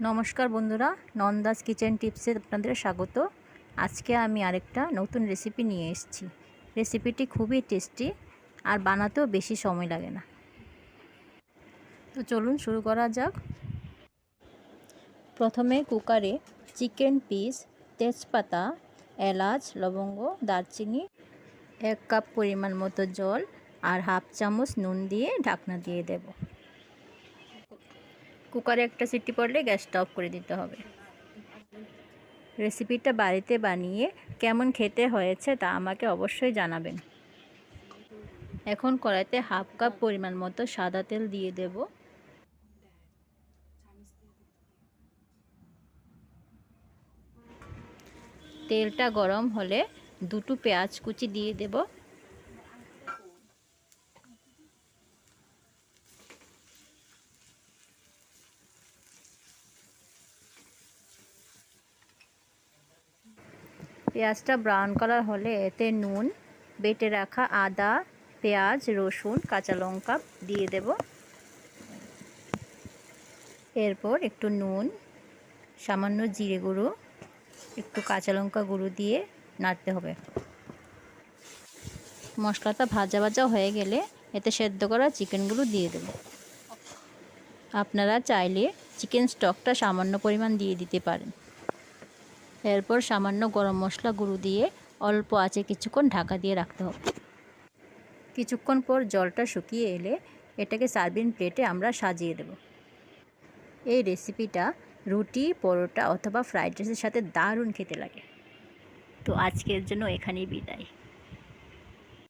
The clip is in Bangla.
নমস্কার বন্ধুরা, নন্দাস কিচেন টিপসে আপনাদের স্বাগত। আজকে আমি আরেকটা নতুন রেসিপি নিয়ে এসেছি। রেসিপিটি খুবই টেস্টি আর বানাতেও বেশি সময় লাগে না। তো চলুন শুরু করা যাক। প্রথমে কুকারে চিকেন পিস, তেজপাতা, এলাচ, লবঙ্গ, দারচিনি, 1 কাপ পরিমাণ মতো জল আর হাফ চামচ নুন দিয়ে ঢাকনা দিয়ে দেব। কুকারে একটা সিটি পড়লে গ্যাসটা অফ করে দিতে হবে। রেসিপিটা বাড়িতে বানিয়ে কেমন খেতে হয়েছে তা আমাকে অবশ্যই জানাবেন। এখন কড়াইতে হাফ কাপ পরিমাণ মতো সাদা তেল দিয়ে দেব। তেলটা গরম হলে দুটো পেঁয়াজ কুচি দিয়ে দেব। পেঁয়াজটা ব্রাউন কালার হলে এতে নুন, বেটে রাখা আদা, পেঁয়াজ, রসুন, কাঁচা লঙ্কা দিয়ে দেব। এরপর একটু নুন, সামান্য জিরে গুঁড়ো, একটু কাঁচা লঙ্কা গুঁড়ো দিয়ে নাড়তে হবে। মশলাটা ভাজা ভাজা হয়ে গেলে এতে সেদ্ধ করা চিকেনগুলো দিয়ে দেব। আপনারা চাইলে চিকেন স্টকটা সামান্য পরিমাণ দিয়ে দিতে পারেন। এরপর সামান্য গরম মশলা গুঁড়ো দিয়ে অল্প আঁচে কিছুক্ষণ ঢাকা দিয়ে রাখতে হবে। কিছুক্ষণ পর জলটা শুকিয়ে এলে এটাকে সার্ভিং প্লেটে আমরা সাজিয়ে দেব। এই রেসিপিটা রুটি, পরোটা অথবা ফ্রাইড রাইসের সাথে দারুণ খেতে লাগে। তো আজকের জন্য এখানেই বিদায়।